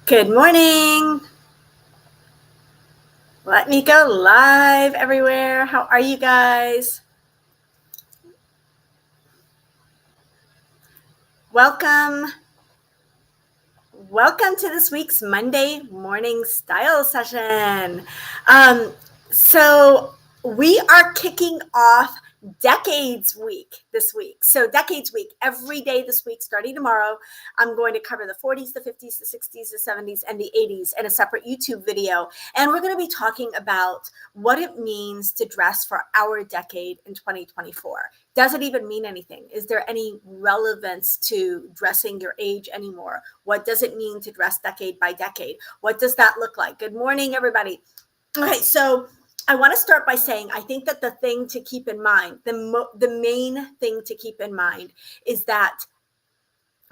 Good morning. Let me go live everywhere. How are you guys? Welcome. Welcome to this week's Monday morning style session. Um, so, we are kicking off Decades Week this week. So, Decades Week, every day this week, starting tomorrow, I'm going to cover the 40s, the 50s, the 60s, the 70s, and the 80s in a separate YouTube video. And we're going to be talking about what it means to dress for our decade in 2024. Does it even mean anything? Is there any relevance to dressing your age anymore? What does it mean to dress decade by decade? What does that look like? Good morning, everybody. Okay, so I want to start by saying I think that the thing to keep in mind, the main thing to keep in mind is that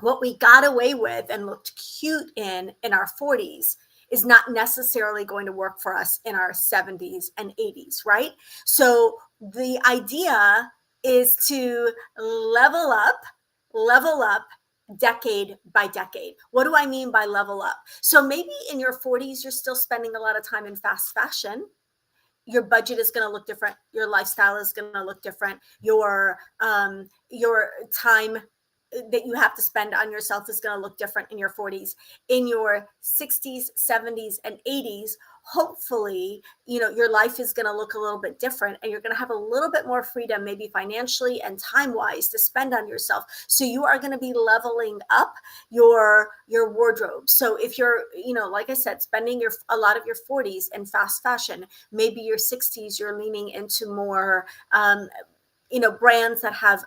what we got away with and looked cute in our 40s is not necessarily going to work for us in our 70s and 80s, right? So the idea is to level up decade by decade. What do I mean by level up? So maybe in your 40s you're still spending a lot of time in fast fashion. Your budget is going to look different, your lifestyle is going to look different, your time that you have to spend on yourself is going to look different in your 40s. In your 60s, 70s, and 80s, hopefully, your life is going to look a little bit different and you're going to have a little bit more freedom, maybe financially and time-wise, to spend on yourself. So you are going to be leveling up your wardrobe. So if you're, like I said, spending a lot of your 40s in fast fashion, maybe your 60s, you're leaning into more, brands that have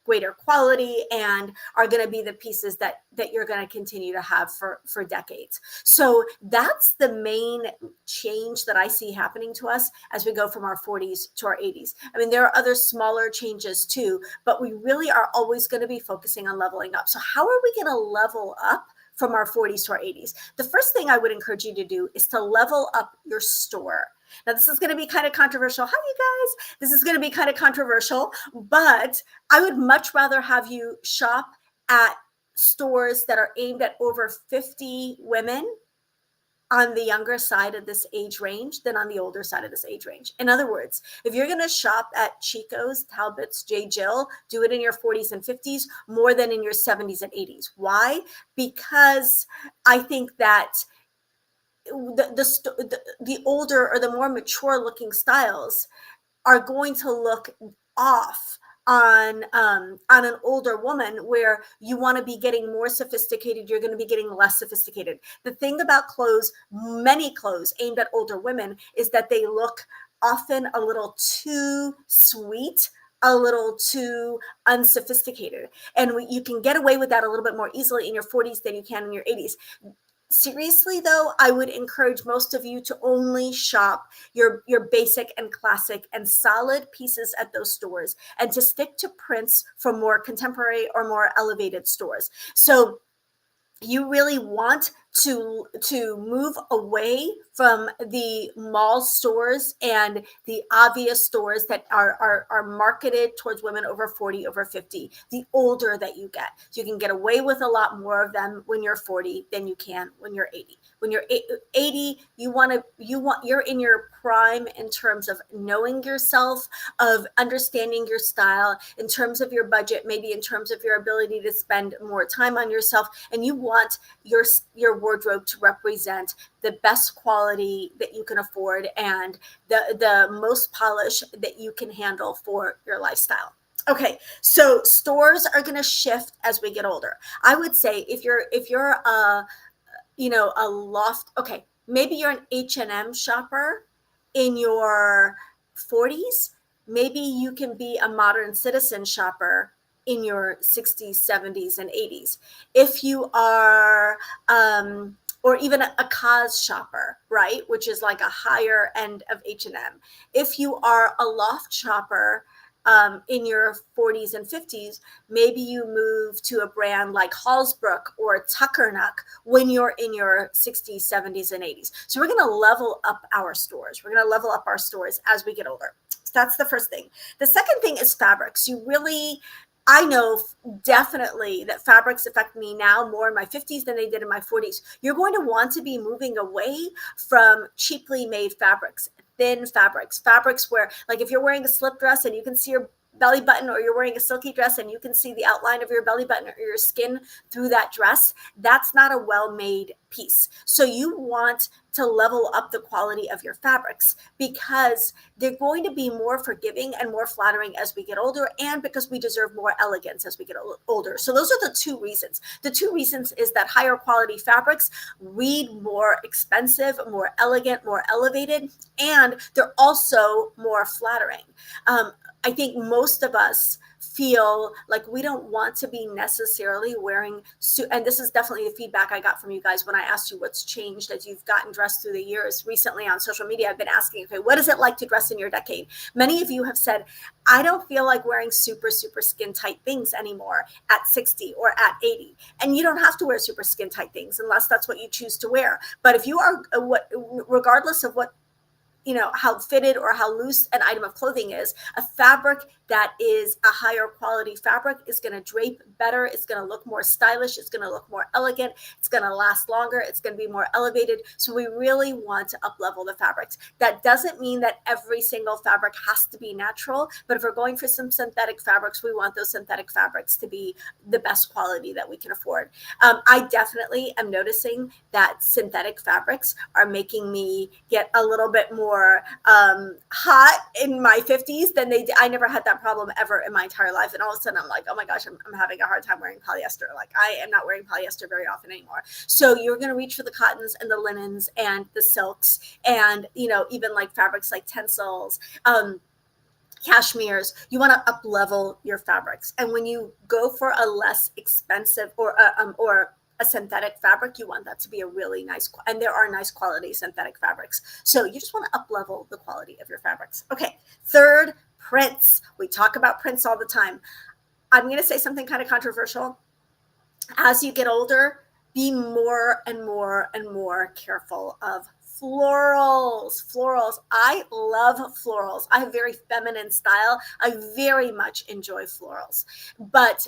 greater quality and are going to be the pieces that you're going to continue to have for decades. So that's the main change that I see happening to us as we go from our 40s to our 80s. I mean, there are other smaller changes too, but we really are always going to be focusing on leveling up. So how are we going to level up from our 40s to our 80s? The first thing I would encourage you to do is to level up your store. Now, this is going to be kind of controversial. Hi, you guys. This is going to be kind of controversial, but I would much rather have you shop at stores that are aimed at over 50 women on the younger side of this age range than on the older side of this age range. In other words, if you're going to shop at Chico's, Talbot's, J. Jill, do it in your 40s and 50s more than in your 70s and 80s. Why? Because I think that the older or the more mature looking styles are going to look off on an older woman, where you want to be getting more sophisticated, you're going to be getting less sophisticated. The thing about clothes, many clothes aimed at older women, is that they look often a little too sweet, a little too unsophisticated, and you can get away with that a little bit more easily in your 40s than you can in your 80s. Seriously though, I would encourage most of you to only shop your basic and classic and solid pieces at those stores, and to stick to prints from more contemporary or more elevated stores. So you really want to move away from the mall stores and the obvious stores that are marketed towards women over 40, over 50. The older that you get, so you can get away with a lot more of them when you're 40 than you can when you're 80. When you're 80, you're in your prime in terms of knowing yourself, of understanding your style, in terms of your budget, maybe in terms of your ability to spend more time on yourself, and you want your wardrobe to represent the best quality that you can afford and the most polish that you can handle for your lifestyle. Okay, so stores are going to shift as we get older. I would say if you're a loft, okay, maybe you're an H&M shopper in your 40s, maybe you can be a Modern Citizen shopper in your 60s, 70s, and 80s. If you are, or even a cause shopper, right, which is like a higher end of H&M. If you are a loft shopper in your 40s and 50s, maybe you move to a brand like Halsbrook or Tuckernuck when you're in your 60s, 70s, and 80s. So we're going to level up our stores. We're going to level up our stores as we get older. So that's the first thing. The second thing is fabrics. You really I know definitely that fabrics affect me now more in my 50s than they did in my 40s. You're going to want to be moving away from cheaply made fabrics, thin fabrics, fabrics where, like, if you're wearing a slip dress and you can see your belly button, or you're wearing a silky dress and you can see the outline of your belly button or your skin through that dress, that's not a well-made piece. So you want to level up the quality of your fabrics, because they're going to be more forgiving and more flattering as we get older, and because we deserve more elegance as we get older. So those are the two reasons. The two reasons is that higher quality fabrics read more expensive, more elegant, more elevated, and they're also more flattering. I think most of us feel like we don't want to be necessarily wearing suit. And this is definitely the feedback I got from you guys when I asked you what's changed as you've gotten dressed through the years. Recently on social media, I've been asking, okay, what is it like to dress in your decade? Many of you have said, I don't feel like wearing super skin tight things anymore at 60 or at 80. And you don't have to wear super skin tight things unless that's what you choose to wear. But if you are, regardless of what, how fitted or how loose an item of clothing is, a fabric that is a higher quality fabric is going to drape better. It's going to look more stylish. It's going to look more elegant. It's going to last longer. It's going to be more elevated. So we really want to up level the fabrics. That doesn't mean that every single fabric has to be natural, but if we're going for some synthetic fabrics, we want those synthetic fabrics to be the best quality that we can afford. I definitely am noticing that synthetic fabrics are making me get a little bit more hot in my 50s than they did. I never had that problem ever in my entire life. And all of a sudden I'm like, oh my gosh, I'm having a hard time wearing polyester. Like, I am not wearing polyester very often anymore. So you're going to reach for the cottons and the linens and the silks, and, even like fabrics like tencels, cashmeres. You want to up level your fabrics. And when you go for a less expensive or a synthetic fabric, you want that to be a really nice, and there are nice quality synthetic fabrics. So you just want to up level the quality of your fabrics. Okay. Third, prints. We talk about prints all the time. I'm going to say something kind of controversial. As you get older, be more and more and more careful of florals. I love florals. I have very feminine style. I very much enjoy florals, but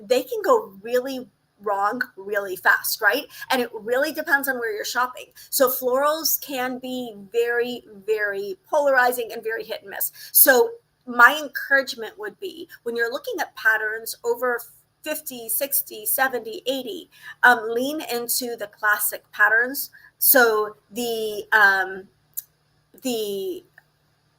they can go really wrong really fast, right? And it really depends on where you're shopping. So florals can be very, very polarizing and very hit and miss. So my encouragement would be, when you're looking at patterns over 50, 60, 70, 80, lean into the classic patterns. So the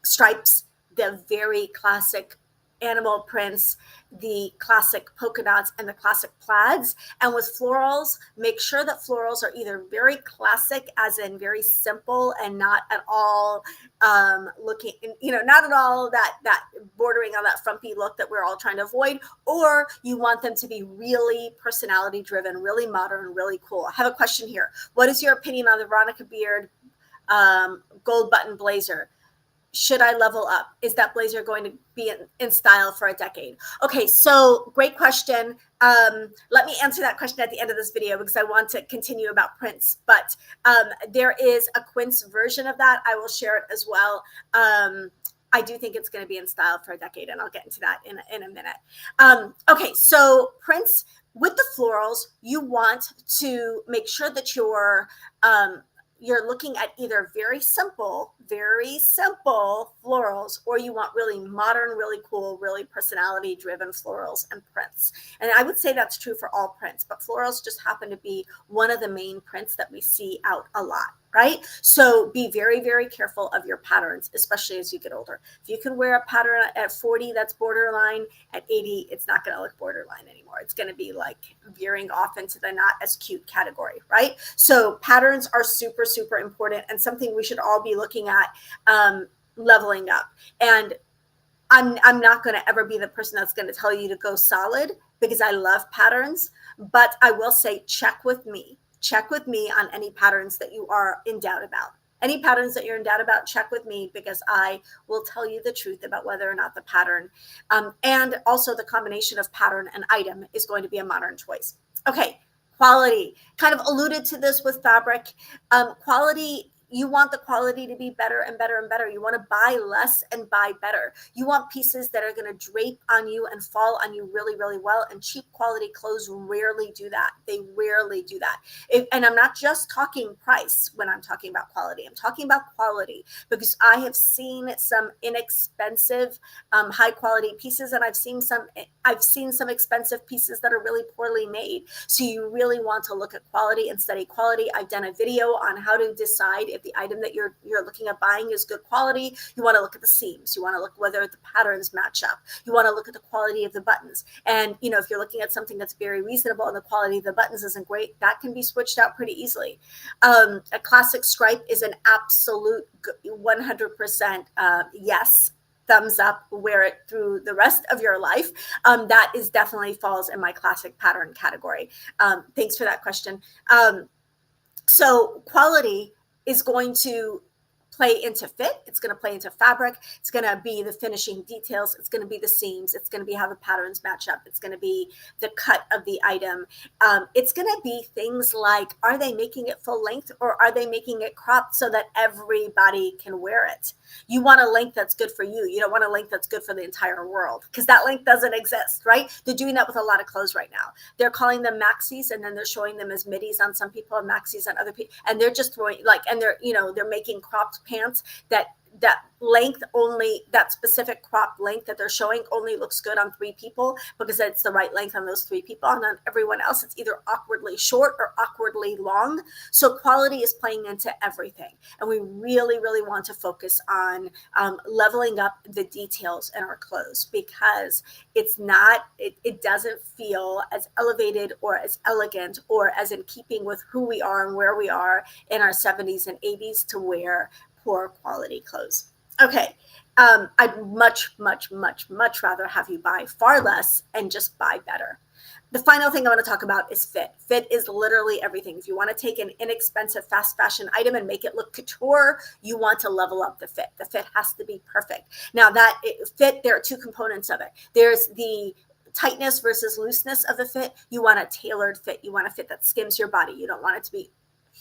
stripes, the very classic animal prints, the classic polka dots, and the classic plaids. And with florals, make sure that florals are either very classic, as in very simple and not at all looking, not at all that bordering on that frumpy look that we're all trying to avoid, or you want them to be really personality driven, really modern, really cool. I have a question here. What is your opinion on the Veronica Beard gold button blazer? Should I level up? Is that blazer going to be in style for a decade? Okay, so great question. Let me answer that question at the end of this video, because I want to continue about prints. But there is a quince version of that. I will share it as well. I do think it's going to be in style for a decade, and I'll get into that in a minute. Okay, so prints with the florals, you want to make sure that you're looking at either very simple florals, or you want really modern, really cool, really personality driven florals and prints. And I would say that's true for all prints, but florals just happen to be one of the main prints that we see out a lot, right? So be very, very careful of your patterns, especially as you get older. If you can wear a pattern at 40 that's borderline, at 80 it's not going to look borderline anymore. It's going to be like veering off into the not as cute category, right? So patterns are super, super important, and something we should all be looking at leveling up. And I'm not going to ever be the person that's going to tell you to go solid, because I love patterns, but I will say check with me on any patterns that you are in doubt about. Any patterns that you're in doubt about, check with me, because I will tell you the truth about whether or not the pattern and also the combination of pattern and item is going to be a modern choice. Okay, quality. Kind of alluded to this with fabric. Quality, you want the quality to be better and better and better. You want to buy less and buy better. You want pieces that are going to drape on you and fall on you really, really well. And cheap quality clothes rarely do that. They rarely do that. And I'm not just talking price when I'm talking about quality. I'm talking about quality because I have seen some inexpensive, high quality pieces, and I've seen some expensive pieces that are really poorly made. So you really want to look at quality and study quality. I've done a video on how to decide if the item that you're looking at buying is good quality. You want to look at the seams. You want to look whether the patterns match up. You want to look at the quality of the buttons. And if you're looking at something that's very reasonable and the quality of the buttons isn't great, that can be switched out pretty easily. A classic stripe is an absolute 100% yes. Thumbs up, wear it through the rest of your life. That is definitely falls in my classic pattern category. Thanks for that question. So quality is going to play into fit. It's going to play into fabric. It's going to be the finishing details. It's going to be the seams. It's going to be how the patterns match up. It's going to be the cut of the item. It's going to be things like, are they making it full length or are they making it cropped so that everybody can wear it? You want a length that's good for you. You don't want a length that's good for the entire world because that length doesn't exist, right? They're doing that with a lot of clothes right now. They're calling them maxis and then they're showing them as middies on some people and maxis on other people. And they're just throwing and they're making cropped pants that length only, that specific crop length that they're showing only looks good on 3 people because it's the right length on those 3 people, and on everyone else it's either awkwardly short or awkwardly long. So quality is playing into everything, and we really, really want to focus on leveling up the details in our clothes because it doesn't feel as elevated or as elegant or as in keeping with who we are and where we are in our 70s and 80s to wear poor quality clothes. Okay. I'd much, much, much, much rather have you buy far less and just buy better. The final thing I want to talk about is fit. Fit is literally everything. If you want to take an inexpensive fast fashion item and make it look couture, you want to level up the fit. The fit has to be perfect. Now fit, there are 2 components of it. There's the tightness versus looseness of the fit. You want a tailored fit. You want a fit that skims your body. You don't want it to be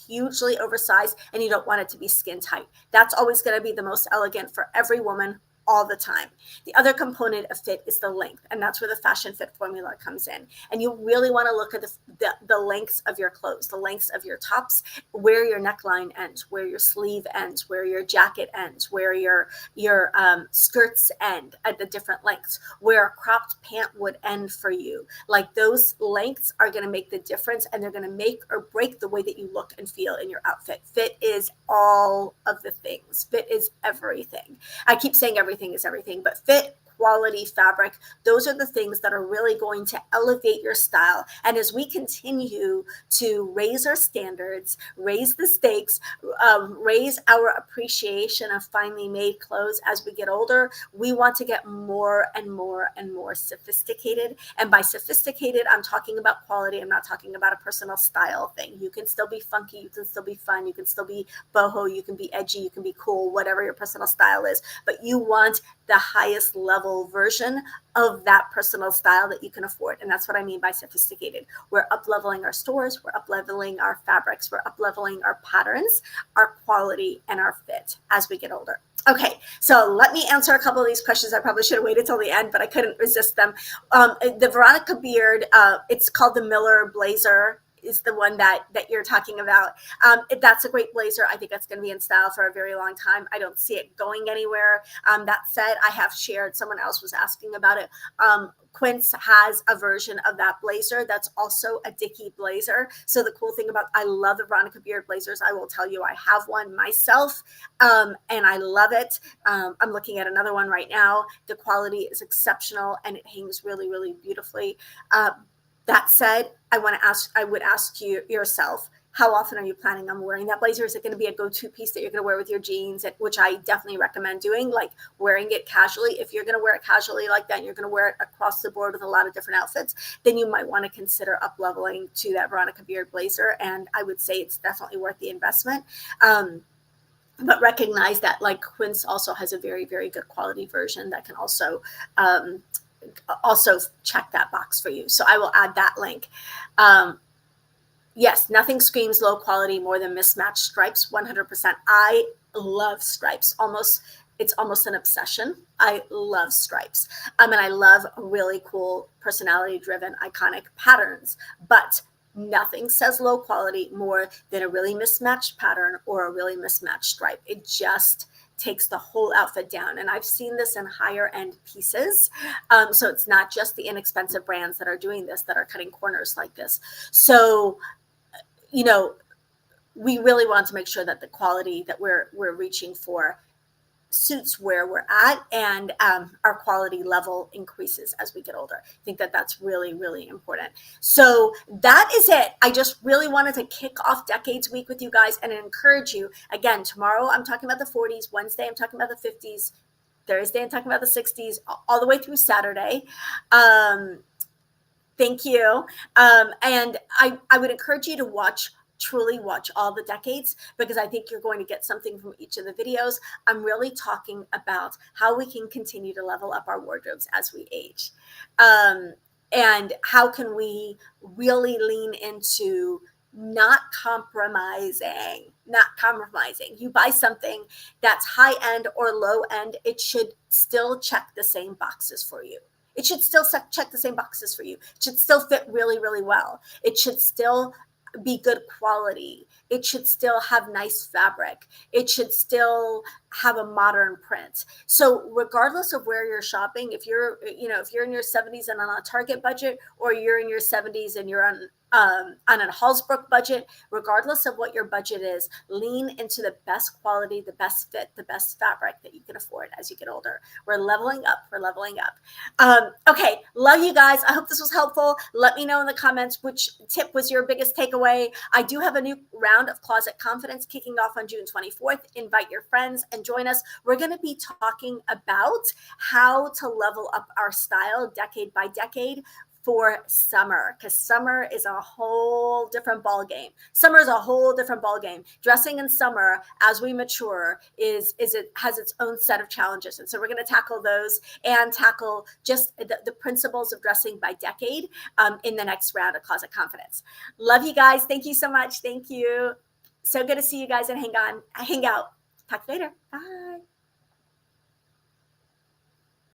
hugely oversized and you don't want it to be skin tight. That's always going to be the most elegant for every woman all the time. The other component of fit is the length, and that's where the fashion fit formula comes in. And you really want to look at the lengths of your clothes, the lengths of your tops, where your neckline ends, where your sleeve ends, where your jacket ends, where your skirts end at the different lengths, where a cropped pant would end for you. Like those lengths are going to make the difference, and they're going to make or break the way that you look and feel in your outfit. Fit is all of the things. Fit is everything. I keep saying everything is everything, but fit, quality, fabric, those are the things that are really going to elevate your style. And as we continue to raise our standards, raise the stakes, raise our appreciation of finely made clothes as we get older, we want to get more and more and more sophisticated. And by sophisticated, I'm talking about quality. I'm not talking about a personal style thing. You can still be funky. You can still be fun. You can still be boho. You can be edgy. You can be cool, whatever your personal style is. But you want the highest level version of that personal style that you can afford. And that's what I mean by sophisticated. We're up-leveling our stores, we're up-leveling our fabrics, we're up-leveling our patterns, our quality, and our fit as we get older. Okay, so let me answer a couple of these questions. I probably should have waited till the end, but I couldn't resist them. The Veronica Beard, it's called the Miller Blazer, is the one that you're talking about. That's a great blazer. I think that's going to be in style for a very long time. I don't see it going anywhere. That said, I have shared, someone else was asking about it. Quince has a version of that blazer that's also a Dickie blazer. So the cool thing about, I love the Veronica Beard blazers. I will tell you, I have one myself, and I love it. I'm looking at another one right now. The quality is exceptional and it hangs really, really beautifully. That said, I would ask you yourself, how often are you planning on wearing that blazer? Is it going to be a go-to piece that you're going to wear with your jeans, which I definitely recommend doing, like wearing it casually? If you're going to wear it casually like that, and you're going to wear it across the board with a lot of different outfits, then you might want to consider up-leveling to that Veronica Beard blazer. And I would say it's definitely worth the investment. But recognize that like Quince also has a very, very good quality version that can also check that box for you. So I will add that link. Yes, nothing screams low quality more than mismatched stripes. 100%. I love stripes. It's almost an obsession. I love stripes. And I love really cool, personality driven, iconic patterns. But nothing says low quality more than a really mismatched pattern or a really mismatched stripe. It just takes the whole outfit down. And I've seen this in higher end pieces. So it's not just the inexpensive brands that are doing this, that are cutting corners like this. So, you know, we really want to make sure that the quality that we're reaching for suits where we're at, and our quality level increases as we get older. I think that that's really, really important. So that is it. I just really wanted to kick off Decades Week with you guys and encourage you. Again, tomorrow I'm talking about the 40s, Wednesday I'm talking about the 50s, Thursday I'm talking about the 60s, all the way through Saturday. Thank you. And I would encourage you to truly watch all the decades, because I think you're going to get something from each of the videos. I'm really talking about how we can continue to level up our wardrobes as we age. And how can we really lean into not compromising. You buy something that's high end or low end, it should still check the same boxes for you. It should still check the same boxes for you. It should still fit really, really well. It should still be good quality. It should still have nice fabric. It should still have a modern print. So regardless of where you're shopping, if you're in your 70s and on a Target budget, or you're in your 70s and you're on a Halsbrook budget, regardless of what your budget is, lean into the best quality, the best fit, the best fabric that you can afford as you get older. We're leveling up. Okay, love you guys. I hope this was helpful. Let me know in the comments which tip was your biggest takeaway. I do have a new round of Closet Confidence kicking off on June 24th. Invite your friends and join us. We're going to be talking about how to level up our style decade by decade for summer, because summer is a whole different ball game. Summer is a whole different ball game. Dressing in summer as we mature has its own set of challenges, and so we're going to tackle those and tackle just the principles of dressing by decade in the next round of Closet Confidence. Love you guys. Thank you so much. Thank you. So good to see you guys and hang out. Talk to you later. Bye.